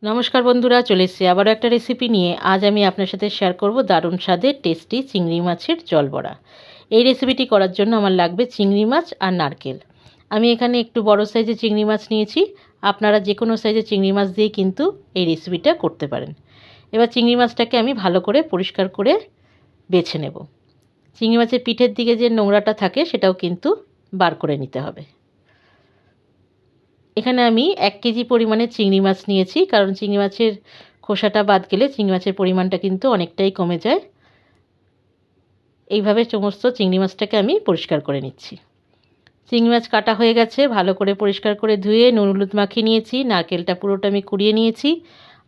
নমস্কার বন্ধুরা, চলে এসেছি আবারও একটা রেসিপি নিয়ে। আজ আমি আপনার সাথে শেয়ার করব দারুণ স্বাদের টেস্টি চিংড়ি মাছের জল বড়া। এই রেসিপিটি করার জন্য আমার লাগবে চিংড়ি মাছ আর নারকেল। আমি এখানে একটু বড় সাইজের চিংড়ি মাছ নিয়েছি। আপনারা যে কোনো সাইজের চিংড়ি মাছ দিয়ে কিন্তু এই রেসিপিটা করতে পারেন। এবার চিংড়ি মাছটাকে আমি ভালো করে পরিষ্কার করে বেছে নেব। চিংড়ি মাছের পিঠের দিকে যে নোংরাটা থাকে সেটাও কিন্তু বার করে নিতে হবে। এখানে আমি 1 কেজি পরিমাণে চিংড়ি মাছ নিয়েছি, কারণ চিংড়ি মাছের খোসাটা বাদ গেলে চিংড়ি মাছের পরিমাণটা কিন্তু অনেকটাই কমে যায়। এইভাবে সমস্ত চিংড়ি মাছটাকে আমি পরিষ্কার করে নিচ্ছি। চিংড়ি মাছ কাটা হয়ে গেছে, ভালো করে পরিষ্কার করে ধুয়ে নুন হলুদ মাখিয়ে নিয়েছি। নারকেলটা পুরোটা আমি কুড়িয়ে নিয়েছি।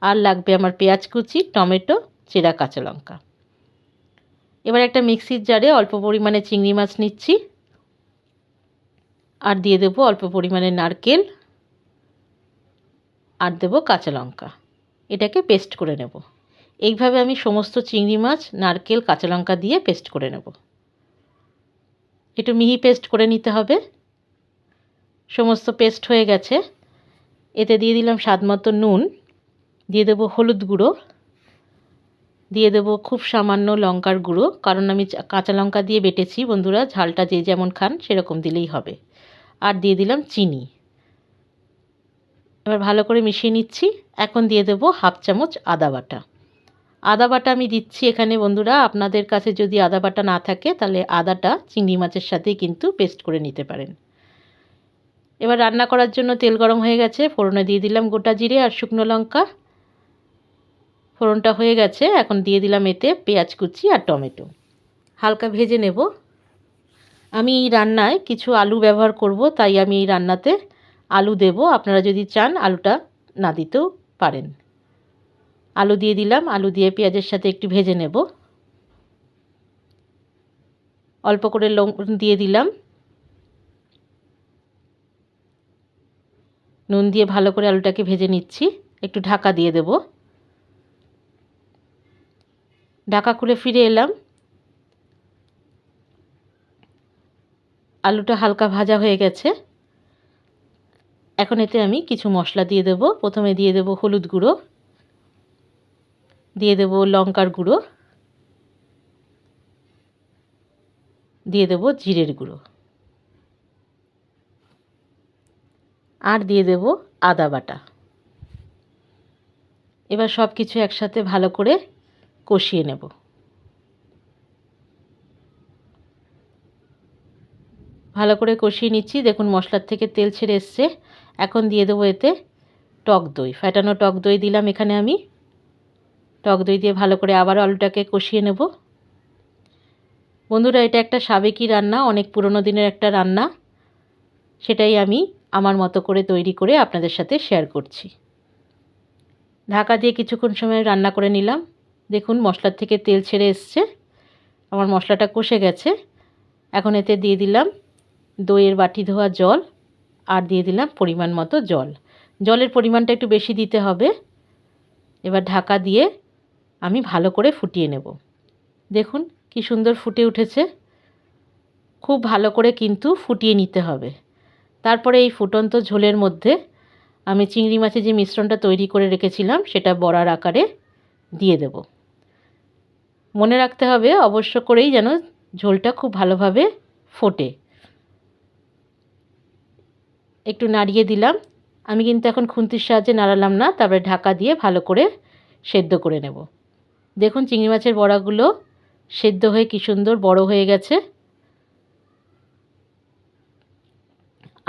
আর লাগবে আমার পেঁয়াজ কুচি, টমেটো, চেরা কাঁচা লঙ্কা। এবার একটা মিক্সির জারে অল্প পরিমাণে চিংড়ি মাছ নিচ্ছি আর দিয়ে দেবো অল্প পরিমাণে নারকেল আর দেবো কাঁচা লঙ্কা। এটাকে পেস্ট করে নেব। এইভাবে আমি সমস্ত চিংড়ি মাছ, নারকেল, কাঁচা লঙ্কা দিয়ে পেস্ট করে নেব। একটু মিহি পেস্ট করে নিতে হবে। সমস্ত পেস্ট হয়ে গেছে। এতে দিয়ে দিলাম স্বাদ মতো নুন, দিয়ে দেবো হলুদ গুঁড়ো, দিয়ে দেবো খুব সামান্য লঙ্কার গুঁড়ো, কারণ আমি কাঁচা লঙ্কা দিয়ে বেটেছি বন্ধুরা। ঝালটা যে যেমন খান সেরকম দিলেই হবে। আর দিয়ে দিলাম চিনি। এবার ভালো করে মিশিয়ে নিচ্ছি। এখন দিয়ে দেবো হাফ চামচ আদা বাটা। আদা বাটা আমি দিচ্ছি এখানে বন্ধুরা। আপনাদের কাছে যদি আদা বাটা না থাকে তাহলে আদাটা চিংড়ি মাছের সাথেই কিন্তু পেস্ট করে নিতে পারেন। এবার রান্না করার জন্য তেল গরম হয়ে গেছে। ফোড়নে দিয়ে দিলাম গোটা জিরে আর শুকনো লঙ্কা। ফোড়নটা হয়ে গেছে, এখন দিয়ে দিলাম এতে পেঁয়াজ কুচি আর টমেটো। হালকা ভেজে নেব। আমি এই রান্নায় কিছু আলু ব্যবহার করব, তাই আমি এই রান্নাতে আলু দেব। আপনারা যদি চান আলুটা না দিতেও পারেন। আলু দিয়ে দিলাম। আলু দিয়ে পেঁয়াজের সাথে একটু ভেজে নেব। অল্প করে লবণ দিয়ে দিলাম। নুন দিয়ে ভালো করে আলুটাকে ভেজে নিচ্ছি। একটু ঢাকা দিয়ে দেব। ঢাকা খুলে ফিরে এলাম। আলুটা হালকা ভাজা হয়ে গেছে। এখন এতে আমি কিছু মশলা দিয়ে দেব। প্রথমে দিয়ে দেব হলুদ গুঁড়ো, দিয়ে দেব লঙ্কার গুঁড়ো, দিয়ে দেব জিরের গুঁড়ো আর দিয়ে দেব আদা বাটা। এবার সব কিছু একসাথে ভালো করে কষিয়ে নেব। ভালো করে কষিয়ে নিচ্ছি। দেখুন মশলার থেকে তেল ছেড়ে এসছে। এখন দিয়ে দেবো এতে টক দই। ফ্যাটানো টক দই দিলাম এখানে আমি। টক দই দিয়ে ভালো করে আবার আলুটাকে কষিয়ে নেব। বন্ধুরা, এটা একটা সাবেকি রান্না, অনেক পুরনো দিনের একটা রান্না। সেটাই আমি আমার মতো করে তৈরি করে আপনাদের সাথে শেয়ার করছি। ঢাকা দিয়ে কিছুক্ষণ সময় রান্না করে নিলাম। দেখুন মশলার থেকে তেল ছেড়ে এসছে। আমার মশলাটা কষে গেছে। এখন এতে দিয়ে দিলাম দইয়ের বাটি ধোয়া জল আর দিয়ে দিলাম পরিমাণ মতো জল। জলের পরিমাণটা একটু বেশি দিতে হবে। এবার ঢাকা দিয়ে আমি ভালো করে ফুটিয়ে নেব। দেখুন কি সুন্দর ফুটে উঠেছে। খুব ভালো করে কিন্তু ফুটিয়ে নিতে হবে। তারপরে এই ফুটন্ত ঝোলের মধ্যে আমি চিংড়ি মাছের যে মিশ্রণটা তৈরি করে রেখেছিলাম সেটা বড়ার আকারে দিয়ে দেব। মনে রাখতে হবে অবশ্য করেই যেন ঝোলটা খুব ভালোভাবে ফোটে। একটু নাড়িয়ে দিলাম। আমি কিন্তু এখন খুন্তির সাহায্যে নাড়ালাম না, তারপরে ঢাকা দিয়ে ভালো করে সেদ্ধ করে নেব। দেখুন চিংড়ি মাছের বড়াগুলো সেদ্ধ হয়ে কি সুন্দর বড় হয়ে গেছে।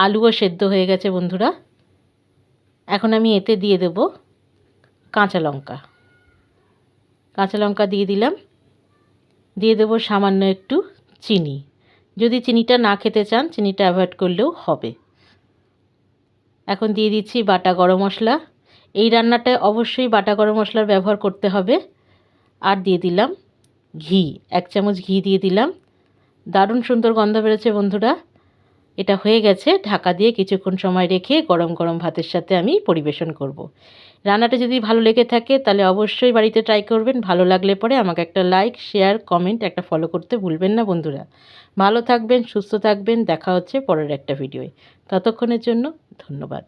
আলুও সেদ্ধ হয়ে গেছে বন্ধুরা। এখন আমি এতে দিয়ে দেব কাঁচা লঙ্কা। কাঁচা লঙ্কা দিয়ে দিলাম। দিয়ে দেব সামান্য একটু চিনি। যদি চিনিটা না খেতে চান চিনিটা অ্যাভয়েড করলেও হবে। এখন দিয়ে দিচ্ছি বাটা গরম মশলা। এই রান্নাটায় অবশ্যই বাটা গরম মশলার ব্যবহার করতে হবে। আর দিয়ে দিলাম ঘি। 1 চামচ ঘি দিয়ে দিলাম। দারুণ সুন্দর গন্ধ বেরোচ্ছে বন্ধুরা। এটা হয়ে গেছে। ঢাকা দিয়ে কিছুক্ষণ সময় রেখে গরম গরম ভাতের সাথে আমি পরিবেশন করব। রান্নাটা যদি ভালো লেগে থাকে তাহলে অবশ্যই বাড়িতে ট্রাই করবেন। ভালো লাগলে পরে আমাকে একটা লাইক, শেয়ার, কমেন্ট, একটা ফলো করতে ভুলবেন না বন্ধুরা। ভালো থাকবেন, সুস্থ থাকবেন। দেখা হচ্ছে পরের একটা ভিডিওয়। ততক্ষণের জন্য ধন্যবাদ।